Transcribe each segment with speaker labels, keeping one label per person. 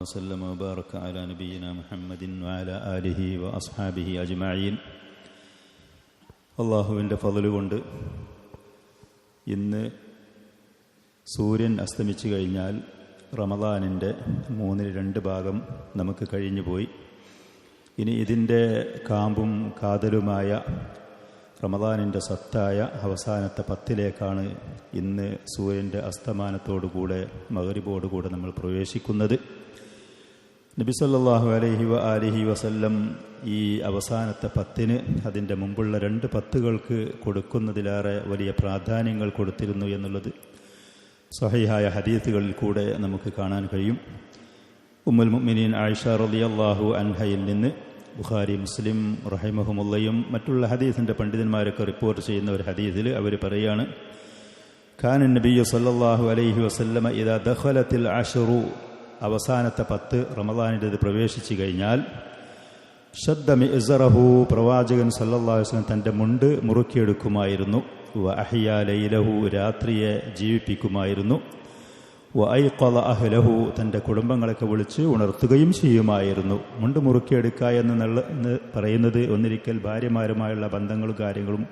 Speaker 1: وسلم وبارك على نبينا محمد وعلى آله وأصحابه أجمعين. അള്ളാഹുവിൻ്റെ ഫള് കൊണ്ട് ഇന്ന് സൂര്യൻ അസ്തമിച്ചു കഴിഞ്ഞാൽ റമദാനിൻ്റെ 2 ഭാഗം നമുക്ക് കഴിഞ്ഞു പോയി. ഇനി ഇതിൻ്റെ കാമ്പും കാതലുമായ റമദാനിൻ്റെ സത്തായ അവസാനത്തെ 10ലേക്കാണ് ഇന്ന് സൂര്യൻ്റെ അസ്തമാനത്തോടുകൂടെ മഗ്രിബോടുകൂടെ നമ്മൾ പ്രവേശിക്കുന്നത്. നബി സല്ലല്ലാഹു അലൈഹി വസല്ലം ഈ അവസാനത്തെ 10-ന് അതിൻ്റെ മുമ്പുള്ള 2 10കൾക്ക് കൊടുക്കുന്നതിലേറെ വലിയ പ്രാധാന്യങ്ങൾ കൊടുത്തിരുന്നു എന്നുള്ളത് സ്വഹീഹായ ഹദീസുകളിൽ കൂടെ നമുക്ക് കാണാൻ കഴിയും. ഉമ്മുൽ മുഅ്മിനീൻ ആയിഷ റളിയല്ലാഹു അൻഹയിൽ നിന്ന് ബുഖാരി, മുസ്ലിം റഹിമഹുമുള്ളയും മറ്റുള്ള ഹദീസിൻ്റെ പണ്ഡിതന്മാരൊക്കെ റിപ്പോർട്ട് ചെയ്യുന്ന ഒരു ഹദീസിൽ അവർ പറയാണ്, കാന നബിയ്യു സല്ലല്ലാഹു അലൈഹി വസല്ലമ ഇദാ ദഖലത്തിൽ അശ്റു, അവസാനത്തെ 10 റമദാനിൻ്റെത് പ്രവേശിച്ചു കഴിഞ്ഞാൽ, ഷദ്ദ മിഅ്സറഹു, പ്രവാചകൻ സല്ലല്ലാഹു അലൈഹി വസല്ലം തൻ്റെ മുണ്ട് മുറുക്കിയെടുക്കുമായിരുന്നു. വ അഹ്യാ ലൈലഹു, രാത്രിയെ ജീവിപ്പിക്കുമായിരുന്നു. വ ഐഖള അഹ്ലഹു, തൻ്റെ കുടുംബങ്ങളൊക്കെ വിളിച്ച് ഉണർത്തുകയും ചെയ്യുമായിരുന്നു. മുണ്ട് മുറുക്കിയെടുക്കുക എന്ന് പറയുന്നത് ഒന്നിരിക്കൽ ഭാര്യമാരുമായുള്ള ബന്ധങ്ങളും കാര്യങ്ങളും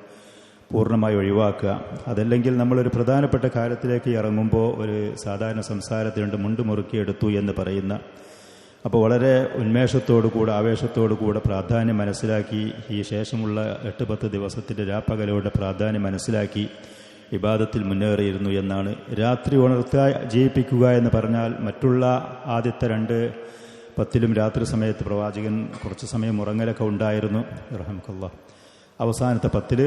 Speaker 1: പൂർണ്ണമായി ഒഴിവാക്കുക. അതല്ലെങ്കിൽ നമ്മളൊരു പ്രധാനപ്പെട്ട കാര്യത്തിലേക്ക് ഇറങ്ങുമ്പോൾ ഒരു സാധാരണ സംസാരത്തിലുണ്ട് മുണ്ട് മുറുക്കിയെടുത്തു എന്ന് പറയുന്ന. അപ്പോൾ വളരെ ഉന്മേഷത്തോടുകൂടെ ആവേശത്തോടുകൂടെ പ്രാധാന്യം മനസ്സിലാക്കി ഈ ശേഷമുള്ള 8-10 ദിവസത്തിൻ്റെ രാപ്പകലോടെ പ്രാധാന്യം മനസ്സിലാക്കി ഇബാദത്തിൽ മുന്നേറിയിരുന്നു എന്നാണ്. രാത്രി ഉണർത്തുക, ജീവിപ്പിക്കുക എന്ന് പറഞ്ഞാൽ മറ്റുള്ള ആദ്യത്തെ 2-10ലും രാത്രി സമയത്ത് പ്രവാചകൻ കുറച്ച് സമയം ഉറങ്ങലൊക്കെ ഉണ്ടായിരുന്നു റഹ്മത്തുള്ളാഹ്. അവസാനത്തെ 10ൽ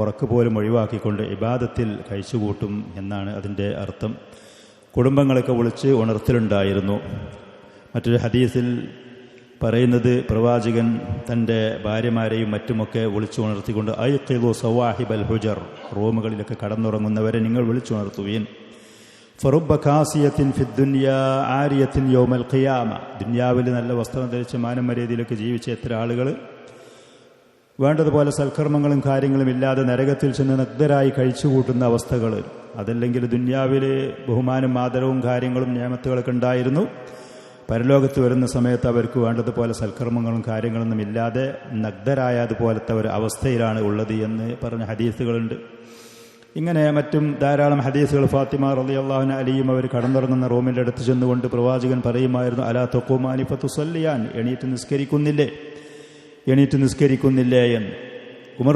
Speaker 1: ഉറക്ക് പോലും ഒഴിവാക്കിക്കൊണ്ട് ഇബാദത്തിൽ കഴിച്ചുകൂട്ടും എന്നാണ് അതിൻ്റെ അർത്ഥം. കുടുംബങ്ങളൊക്കെ വിളിച്ച് ഉണർത്തലുണ്ടായിരുന്നു. മറ്റൊരു ഹദീസിൽ പറയുന്നത്, പ്രവാചകൻ തൻ്റെ ഭാര്യമാരെയും മറ്റുമൊക്കെ വിളിച്ചു ഉണർത്തിക്കൊണ്ട് ഐഖിദു സവാഹിബൽ ഹുജർ, റൂമുകളിലൊക്കെ കടന്നുറങ്ങുന്നവരെ നിങ്ങൾ വിളിച്ചുണർത്തുവീൻ. ഫറുബ്ബ കാസിയത്തിൻ ഫിദ്ദുനിയാ ആരിയത്തിൻ യൗമൽ ഖിയാമ, ദുനിയാവിൽ നല്ല വസ്ത്രം ധരിച്ച് മാനം മര്യാദയിലൊക്കെ ജീവിച്ച എത്ര ആളുകൾ വേണ്ടതുപോലെ സൽക്കർമ്മങ്ങളും കാര്യങ്ങളും ഇല്ലാതെ നരകത്തിൽ ചെന്ന് നഗ്നരായി കഴിച്ചുകൂട്ടുന്ന അവസ്ഥകൾ. അതല്ലെങ്കിൽ ദുനിയാവിൽ ബഹുമാനം ആദരവും കാര്യങ്ങളും നിയമത്തുകളൊക്കെ ഉണ്ടായിരുന്നു. പരലോകത്ത് വരുന്ന സമയത്ത് അവർക്ക് വേണ്ടതുപോലെ സൽക്കർമ്മങ്ങളും കാര്യങ്ങളൊന്നും ഇല്ലാതെ നഗ്നരായ അതുപോലത്തെ ഒരു അവസ്ഥയിലാണ് ഉള്ളത് എന്ന് പറഞ്ഞ ഹദീസുകളുണ്ട്. ഇങ്ങനെ മറ്റും ധാരാളം ഹദീസുകൾ. ഫാത്തിമ റളിയല്ലാഹു അൻഹ അലിയും അവർ കടന്നുറങ്ങുന്ന റൂമിൻ്റെ അടുത്ത് ചെന്നുകൊണ്ട് പ്രവാചകൻ പറയുമായിരുന്നു, അലാ തഖൂമാനി ഫതുസല്ലിയാൻ, എണീറ്റ് നിസ്കരിക്കുന്നില്ലേ എന്ന്. ഉമർ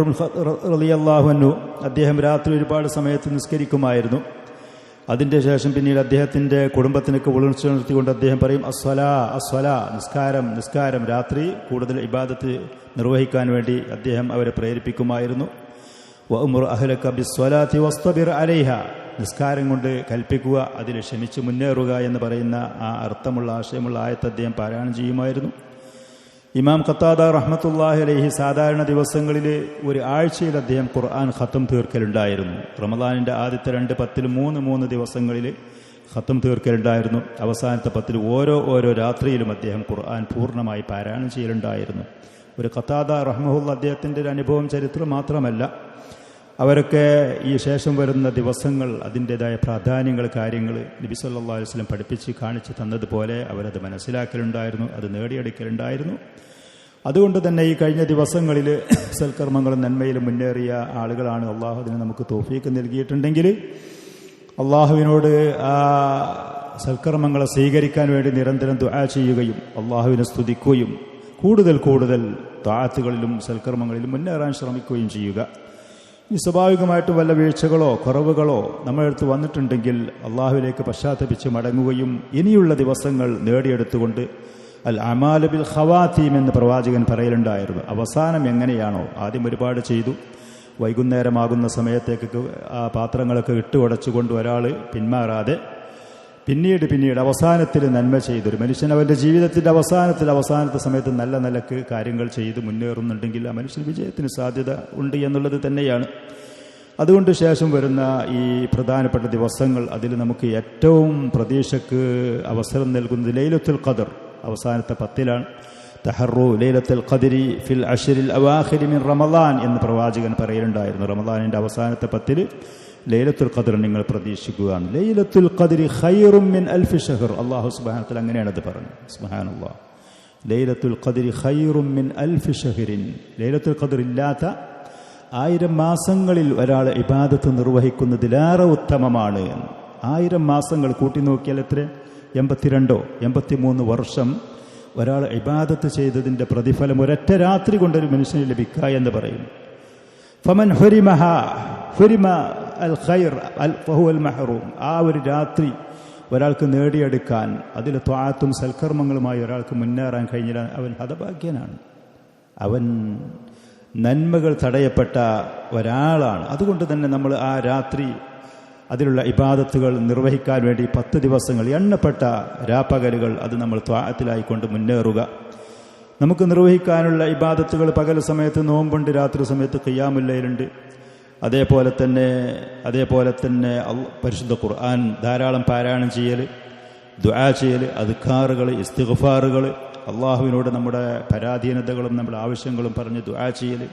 Speaker 1: റളിയല്ലാഹു അൻഹു അദ്ദേഹം രാത്രി ഒരുപാട് സമയത്ത് നിസ്കരിക്കുമായിരുന്നു. അതിൻ്റെ ശേഷം പിന്നീട് അദ്ദേഹത്തിൻ്റെ കുടുംബത്തിനൊക്കെ വിളിച്ചുണർത്തിക്കൊണ്ട് അദ്ദേഹം പറയും, അസ്വലാ, നിസ്കാരം. രാത്രി കൂടുതൽ ഇബാദത്ത് നിർവഹിക്കാൻ വേണ്ടി അദ്ദേഹം അവരെ പ്രേരിപ്പിക്കുമായിരുന്നു. വഅ്മുർ അഹ്ലക ബിസ്വലാത്തി വസ്തബിർ അലൈഹ, നിസ്കാരം കൊണ്ട് കൽപ്പിക്കുക, അതിൽ ക്ഷമിച്ച് മുന്നേറുക എന്ന് പറയുന്ന ആ അർത്ഥമുള്ള ആശയമുള്ള ആയത്ത് അദ്ദേഹം പാരായണം ചെയ്യുമായിരുന്നു. ഇമാം ഖത്താദ റഹ്മത്തുള്ളാഹി അലൈഹി സാധാരണ ദിവസങ്ങളിൽ ഒരു ആഴ്ചയിൽ അദ്ദേഹം ഖുർആൻ ഖത്തം തീർക്കലുണ്ടായിരുന്നു. റമദാനിൻ്റെ ആദ്യത്തെ 2-10 3 ദിവസങ്ങളിൽ ഖത്തം തീർക്കലുണ്ടായിരുന്നു. അവസാനത്തെ 10 ഓരോ രാത്രിയിലും അദ്ദേഹം ഖുർആൻ പൂർണ്ണമായി പാരായണം ചെയ്യലുണ്ടായിരുന്നു. ഒരു ഖത്താദ റഹ്മഹുള്ള അദ്ദേഹത്തിൻ്റെ ഒരു അനുഭവം ചരിത്രം മാത്രമല്ല, അവരൊക്കെ ഈ ശേഷം വരുന്ന ദിവസങ്ങൾ അതിൻ്റെതായ പ്രാധാന്യങ്ങൾ കാര്യങ്ങൾ നബി സല്ലല്ലാഹു അലൈഹി വസല്ലം പഠിപ്പിച്ച് കാണിച്ചു തന്നതുപോലെ അവരത് മനസ്സിലാക്കലുണ്ടായിരുന്നു, അത് നേടിയെടുക്കലുണ്ടായിരുന്നു. അതുകൊണ്ട് തന്നെ ഈ കഴിഞ്ഞ ദിവസങ്ങളിൽ സൽക്കർമ്മങ്ങളും നന്മയിലും മുന്നേറിയ ആളുകളാണ്. അള്ളാഹു അതിന് നമുക്ക് തൗഫീക്ക് നൽകിയിട്ടുണ്ടെങ്കിൽ അള്ളാഹുവിനോട് ആ സൽക്കർമ്മങ്ങളെ സ്വീകരിക്കാൻ വേണ്ടി നിരന്തരം ദുആ ചെയ്യുകയും അള്ളാഹുവിനെ സ്തുതിക്കുകയും കൂടുതൽ ത്വാഅത്തുകളിലും സൽക്കർമ്മങ്ങളിലും മുന്നേറാൻ ശ്രമിക്കുകയും ചെയ്യുക. ഈ സ്വാഭാവികമായിട്ടും വല്ല വീഴ്ചകളോ കുറവുകളോ നമ്മളെടുത്ത് വന്നിട്ടുണ്ടെങ്കിൽ അള്ളാഹുവിലേക്ക് പശ്ചാത്തപിച്ച് മടങ്ങുകയും ഇനിയുള്ള ദിവസങ്ങൾ നേടിയെടുത്തുകൊണ്ട് അൽ അമാലു ബിൽ ഖവാതീം എന്ന് പ്രവാചകൻ പറയലുണ്ടായിരുന്നു. അവസാനം എങ്ങനെയാണോ, ആദ്യം ഒരുപാട് ചെയ്തു, വൈകുന്നേരമാകുന്ന സമയത്തേക്ക് ആ പാത്രങ്ങളൊക്കെ ഇട്ടുടച്ചുകൊണ്ട് ഒരാൾ പിന്മാറാതെ പിന്നീട് അവസാനത്തിൽ നന്മ ചെയ്തൊരു മനുഷ്യൻ അവൻ്റെ ജീവിതത്തിൻ്റെ അവസാനത്തെ സമയത്ത് നല്ല കാര്യങ്ങൾ ചെയ്ത് മുന്നേറുന്നുണ്ടെങ്കിൽ ആ മനുഷ്യൻ വിജയത്തിന് സാധ്യത ഉണ്ട് എന്നുള്ളത് തന്നെയാണ്. അതുകൊണ്ട് ശേഷം വരുന്ന ഈ പ്രധാനപ്പെട്ട ദിവസങ്ങൾ, അതിൽ നമുക്ക് ഏറ്റവും പ്രതീക്ഷയ്ക്ക് അവസരം നൽകുന്നത് ലൈലത്തുൽ ഖദർ അവസാനത്തെ 10ലാണ്. തഹറു ലൈലത്തുൽ ഖദ്രി ഫിൽ അശ്റിൽ അവാഖിരി മിൻ റമളാൻ എന്ന് പ്രവാചകൻ പറയലുണ്ടായിരുന്നു. റമളാനിൻ്റെ അവസാനത്തെ 10 ലൈലത്തുൽ ഖദർ നിങ്ങൾ പ്രതീക്ഷിക്കുക. ലൈലത്തുൽ ഖദ്രി ഖൈറും മിൻ അൽഫി ഷഹർ. അല്ലാഹു സുബ്ഹാനഹു വ തആല അങ്ങനെയാണ് അത് പറഞ്ഞത്. സുബ്ഹാനല്ലാഹ്. ലൈലത്തുൽ ഖദ്രി ഖൈറും മിൻ അൽഫി ഷഹറിൻ. ലൈലത്തുൽ ഖദർ ഇല്ലാത്ത 1000 മാസങ്ങളിൽ ഒരാൾ ഇബാദത്ത് നിർവഹിക്കുന്നതിലേറെ ഉത്തമമാണ്. 1000 മാസങ്ങൾ കൂട്ടി നോക്കിയാൽ എത്ര? 82 83 വർഷം ഒരാൾ ഇബാദത്ത് ചെയ്തതിൻ്റെ പ്രതിഫലം ഒരൊറ്റ രാത്രി കൊണ്ടൊരു മനുഷ്യന് ലഭിക്കുക എന്ന് പറയുന്നു. ഫമൻ ഹുരിമഹ ഹുരിമ അൽ ഖൈർ ഫഹുവ അൽ മഹ്റൂം. ആ ഒരു രാത്രി ഒരാൾക്ക് നേടിയെടുക്കാൻ അതിൽ ത്വാഅത്തും സൽക്കർമ്മങ്ങളുമായി ഒരാൾക്ക് മുന്നേറാൻ കഴിഞ്ഞാൽ അവൻ ഹതഭാഗ്യനാണ്. അവൻ നന്മകൾ തടയപ്പെട്ട ഒരാളാണ്. അതുകൊണ്ട് തന്നെ നമ്മൾ ആ രാത്രി അതിലുള്ള ഇബാദത്തുകൾ നിർവഹിക്കാൻ വേണ്ടി 10 ദിവസങ്ങൾ എണ്ണപ്പെട്ട രാപ്പകലുകൾ അത് നമ്മൾ ത്വാഅത്തിലായിക്കൊണ്ട് മുന്നേറുക. നമുക്ക് നിർവഹിക്കാനുള്ള ഇബാദത്തുകൾ പകൽ സമയത്ത് നോമ്പുണ്ട്, രാത്രി സമയത്ത് ഖിയാമുൽ ലൈലുണ്ട്. അതേപോലെ തന്നെ പരിശുദ്ധ ഖുർആൻ ധാരാളം പാരായണം ചെയ്യൽ, ദുആ ചെയ്യൽ, അദ്കാറുകൾ, ഇസ്തിഗ്ഫാറുകൾ, അള്ളാഹുവിനോട് നമ്മുടെ പരാധീനതകളും നമ്മുടെ ആവശ്യങ്ങളും പറഞ്ഞ് ദുആ ചെയ്യൽ,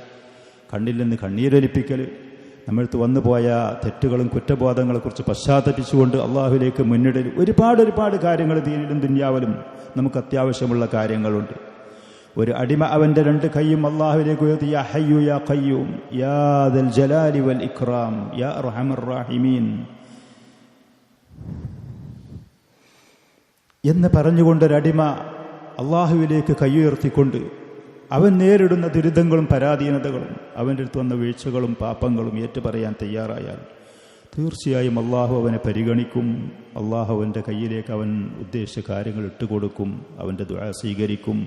Speaker 1: കണ്ണിൽ നിന്ന് കണ്ണീരൊലിപ്പിക്കൽ, നമ്മൾക്ക് വന്നുപോയ തെറ്റുകളും കുറ്റബോധങ്ങളെക്കുറിച്ച് പശ്ചാത്തപിച്ചുകൊണ്ട് അള്ളാഹുവിലേക്ക് മുന്നിടൽ, ഒരുപാട് കാര്യങ്ങൾ ദീനിലും ദുനിയാവിലും നമുക്ക് അത്യാവശ്യമുള്ള കാര്യങ്ങളുണ്ട്. ഒരു അടിമ അവൻ്റെ 2 കൈയും അള്ളാഹുവിലേക്ക് ഉയർത്തി യാ ഹയ്യു യാ ഖയ്യൂം യാ ദൽ ജലാലി വൽ ഇക്റാം യാ അർഹമർ റാഹിമീൻ എന്ന് പറഞ്ഞുകൊണ്ടൊരടിമ അള്ളാഹുവിലേക്ക് കൈയുയർത്തിക്കൊണ്ട് അവൻ നേരിടുന്ന ദുരിതങ്ങളും പരാധീനതകളും അവൻ്റെ അടുത്ത് വന്ന വീഴ്ചകളും പാപങ്ങളും ഏറ്റുപറയാൻ തയ്യാറായാൽ തീർച്ചയായും അള്ളാഹു അവനെ പരിഗണിക്കും. അള്ളാഹു അവൻ്റെ കയ്യിലേക്ക് അവൻ ഉദ്ദേശിച്ച കാര്യങ്ങൾ ഇട്ടുകൊടുക്കും. അവൻ്റെ ദുആ സ്വീകരിക്കും.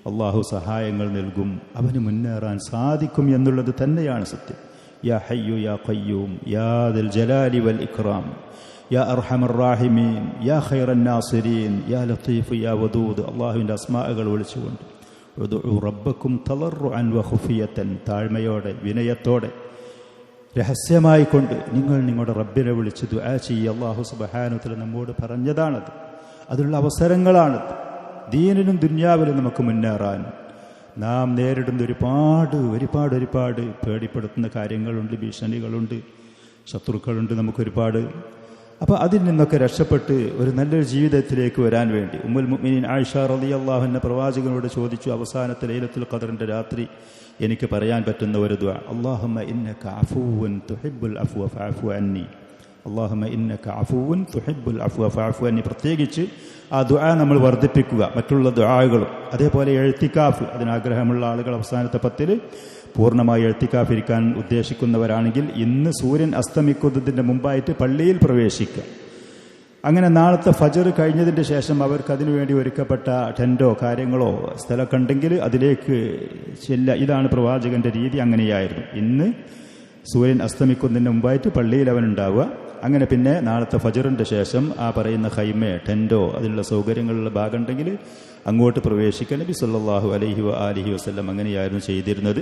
Speaker 1: അള്ളാഹു സഹായങ്ങൾ നൽകും. അവന് മുന്നേറാൻ സാധിക്കും എന്നുള്ളത് തന്നെയാണ് സത്യം. യാ ഹയ്യു യാ ഖയ്യൂം യാ ദൽ ജലാലി വൽ ഇക്റാം യാ അർഹമർ റാഹിമീൻ യാ ഖൈറൻ നാസിരീൻ യാ ലത്തീഫ് യാ വദൂദ്. അള്ളാഹുവിൻ്റെ അസ്മാഅകൾ വിളിച്ചുകൊണ്ട് ഉദ്ഉ റബ്ബക്കും തളർറുഅൻ വഖുഫിയതൻ, താഴ്മയോടെ വിനയത്തോടെ രഹസ്യമായിക്കൊണ്ട് നിങ്ങൾ നിങ്ങളുടെ റബ്ബിനെ വിളിച്ച് ദുആ ചെയ്യുക. അല്ലാഹു സുബ്ഹാനഹു വ തആല നമ്മോട് പറഞ്ഞതാണത്. അതിനുള്ള അവസരങ്ങളാണത്. ദീനിലും ദുനിയാവിലും നമുക്ക് മുന്നേറാൻ നാം നേരിടുന്ന ഒരുപാട് പേടിപ്പെടുത്തുന്ന കാര്യങ്ങളുണ്ട്, ഭീഷണികളുണ്ട്, ശത്രുക്കളുണ്ട് നമുക്കൊരുപാട്. അപ്പോൾ അതിൽ നിന്നൊക്കെ രക്ഷപ്പെട്ട് ഒരു നല്ലൊരു ജീവിതത്തിലേക്ക് വരാൻ വേണ്ടി ഉമ്മുൽ മുഅ്മിനീൻ ആയിഷ റളിയല്ലാഹു അൻഹ പ്രവാചകനോട് ചോദിച്ചു, അവസാനത്തെ ലൈലത്തുൽ ഖദറിൻ്റെ രാത്രി എനിക്ക് പറയാൻ പറ്റുന്ന ഒരു ദുആ, അല്ലാഹുമ്മ ഇന്നക അഫൂവുൻ തുഹിബ്ബുൽ അഫ്വ ഫഅഫു അന്നി, അല്ലാഹുമ്മ ഇന്നക അഫൂവുൻ തുഹിബ്ബുൽ അഫ്വ ഫഅഫു അന്നി. പ്രത്യേകിച്ച് ആ ദുആ നമ്മൾ വർദ്ധിപ്പിക്കുക. മറ്റുള്ള ദുആകളും അതേപോലെ എഴുത്തിക്കാഫ്, അതിനാഗ്രഹമുള്ള ആളുകൾ അവസാനത്തെ 10 പൂർണ്ണമായി എഴുത്തിക്കാഫ് ഇരിക്കാൻ ഉദ്ദേശിക്കുന്നവരാണെങ്കിൽ ഇന്ന് സൂര്യൻ അസ്തമിക്കുന്നതിൻ്റെ മുമ്പായിട്ട് പള്ളിയിൽ പ്രവേശിക്കുക. അങ്ങനെ നാളത്തെ ഫജർ കഴിഞ്ഞതിൻ്റെ ശേഷം അവർക്ക് അതിനുവേണ്ടി ഒരുക്കപ്പെട്ട ടെൻറ്റോ കാര്യങ്ങളോ സ്ഥലമൊക്കെ ഉണ്ടെങ്കിൽ അതിലേക്ക് ചെല്ല. ഇതാണ് പ്രവാചകന്റെ രീതി. അങ്ങനെയായിരുന്നു. ഇന്ന് സൂര്യൻ അസ്തമിക്കുന്നതിന് മുമ്പായിട്ട് പള്ളിയിൽ അവൻ ഉണ്ടാവുക. അങ്ങനെ പിന്നെ നാളത്തെ ഫജറിൻ്റെ ശേഷം ആ പറയുന്ന ഖൈമ, ടെൻറ്റോ, അതിനുള്ള സൗകര്യങ്ങളുള്ള ഭാഗം ഉണ്ടെങ്കിൽ അങ്ങോട്ട് പ്രവേശിക്കാൻ നബി സല്ലല്ലാഹു അലൈഹി വആലിഹി വസല്ലം അങ്ങനെയായിരുന്നു ചെയ്തിരുന്നത്.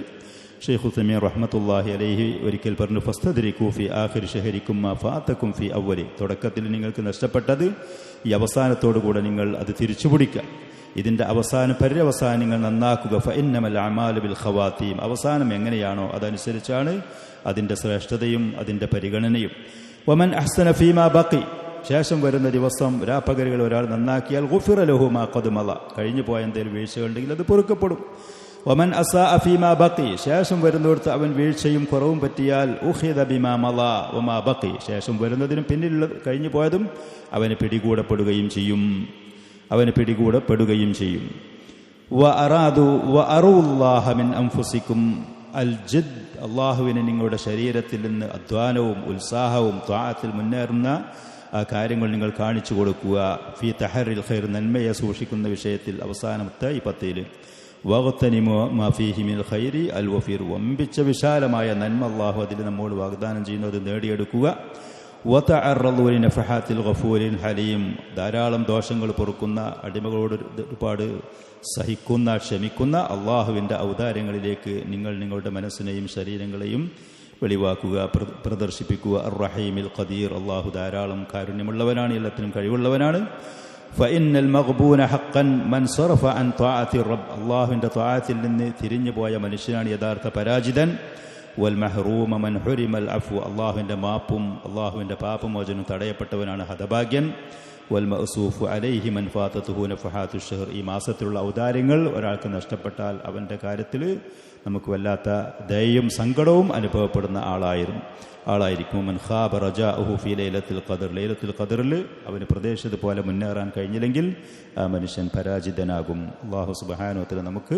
Speaker 1: ഷെയ്ഖ് ഉസൈമീൻ റഹ്മത്തുള്ളാഹി അലൈഹി ഒരിക്കൽ പറഞ്ഞു, ഫസ്തദ്രികൂ ഫി ആഖിരി ശഹരിക്കും മാ ഫാതക്കും ഫി അവ്വലി. തുടക്കത്തിൽ നിങ്ങൾക്ക് നഷ്ടപ്പെട്ടത് ഈ അവസാനത്തോടുകൂടെ നിങ്ങൾ അത് തിരിച്ചുപിടിക്കുക. ഇതിൻ്റെ പര്യവസാനം നിങ്ങൾ നന്നാക്കുക. ഫഇന്നമൽ അഅമാലു ബിൽ ഖവാതീം. അവസാനം എങ്ങനെയാണോ അതനുസരിച്ചാണ് അതിൻ്റെ ശ്രേഷ്ഠതയും അതിൻ്റെ പരിഗണനയും. വമൻ അഹ്സന ഫീമാ ബഖി. ശേഷം വരുന്ന ദിവസം രാപ്പകലുകൾ ഒരാൾ നന്നാക്കിയാൽ ഗുഫിറ ലഹു മാ ഖദ് മള. കഴിഞ്ഞു പോയ എന്തെങ്കിലും വീഴ്ചകളുണ്ടെങ്കിൽ അത് പൊറുക്കപ്പെടും. വമൻ അസാഅ ഫീമാ ബഖി. ശേഷം വരുന്നിടത്ത് അവൻ വീഴ്ചയും കുറവും പറ്റിയാൽ ഉഖിദ ബിമാ മള വമാ ബഖി. ശേഷം വരുന്നതിനും പിന്നിലുള്ള കഴിഞ്ഞു പോയതും അവന് പിടികൂടപ്പെടുകയും ചെയ്യും. വഅറൂല്ലാഹ മിൻ അൻഫുസിക്കും അൽ ജിദ്. അള്ളാഹുവിനെ നിങ്ങളുടെ ശരീരത്തിൽ നിന്ന് അധ്വാനവും ഉത്സാഹവും ത്വാഅത്തിൽ മുന്നേറുന്ന ആ കാര്യങ്ങൾ നിങ്ങൾ കാണിച്ചു കൊടുക്കുക. ഫി തഹറിൽ ഖൈർ. നന്മയെ സൂക്ഷിക്കുന്ന വിഷയത്തിൽ അവസാനത്തെ ഈ 10 വഗ്തനിമു മാ ഫീഹി മിനൽ ഖൈരി അൽ വഫീർ. വമ്പിച്ച വിശാലമായ നന്മ അള്ളാഹു അതിൽ നമ്മോട് വാഗ്ദാനം ചെയ്യുന്നത് നേടിയെടുക്കുക. വതഅറളു ലിനഫഹാത്തിൽ ഗഫൂരിൽ ഹലീം. ധാരാളം ദോഷങ്ങൾ പൊറുക്കുന്ന, അടിമകളോട് ഒരുപാട് സഹിക്കുന്ന, ക്ഷമിക്കുന്ന അള്ളാഹുവിൻ്റെ ഔദാര്യങ്ങളിലേക്ക് നിങ്ങൾ നിങ്ങളുടെ മനസ്സിനെയും ശരീരങ്ങളെയും വെളിവാക്കുക, പ്രദർശിപ്പിക്കുക. അർ റഹീമിൽ ഖദീർ. അള്ളാഹു ധാരാളം കാരുണ്യമുള്ളവനാണ്, എല്ലാത്തിനും കഴിവുള്ളവനാണ്. ഫഇന്നൽ മഗ്ബൂന ഹഖൻ മൻ സറഫ അൻ ത്വാഅത്തി റബ്ബ്. അള്ളാഹുവിൻ്റെ ത്വാഅത്തിൽ നിന്ന് തിരിഞ്ഞു പോയ മനുഷ്യനാണ് യഥാർത്ഥ പരാജിതൻ. വൽ മഹ്റൂമ മൻ ഹുരിമൽ അഫ്വ, അള്ളാഹുവിൻ്റെ മാപ്പും അള്ളാഹുവിൻ്റെ പാപമോചനം തടയപ്പെട്ടവനാണ് ഹതഭാഗ്യൻ. വൽ മഅ്സൂഫു അലൈഹി മൻ ഫാതതുഹു നഫഹാതു ഷഹർ, ഈ മാസത്തിലുള്ള ഔദാര്യങ്ങൾ ഒരാൾക്ക് നഷ്ടപ്പെട്ടാൽ അവൻ്റെ കാര്യത്തിൽ നമുക്ക് വല്ലാത്ത ദയയും സങ്കടവും അനുഭവപ്പെടുന്ന ആളായിരിക്കും. മൻ ഖാബ റജാഉഹു ഫീ ലൈലത്തുൽ ഖദർ, ലൈലത്തുൽ ഖദറിൽ അവന് പ്രതീക്ഷിച്ചതുപോലെ മുന്നേറാൻ കഴിഞ്ഞില്ലെങ്കിൽ ആ മനുഷ്യൻ പരാജിതനാകും. അല്ലാഹു സുബ്ഹാനഹു വ തആല നമുക്ക്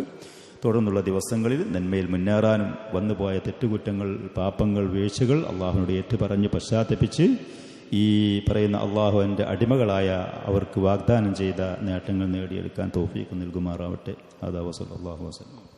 Speaker 1: തുടർന്നുള്ള ദിവസങ്ങളിൽ നന്മയിൽ മുന്നേറാനും വന്നുപോയ തെറ്റുകുറ്റങ്ങൾ, പാപങ്ങൾ, വീഴ്ചകൾ അള്ളാഹുവിനോട് ഏറ്റുപറഞ്ഞ് പശ്ചാത്തപിച്ച് ഈ പറയുന്ന അള്ളാഹുവിൻ്റെ അടിമകളായ അവർക്ക് വാഗ്ദാനം ചെയ്ത നേട്ടങ്ങൾ നേടിയെടുക്കാൻ തൗഫീഖ് നൽകുമാറാവട്ടെ. അല്ലാഹു സ്വല്ലല്ലാഹു അലൈഹി വസല്ലം.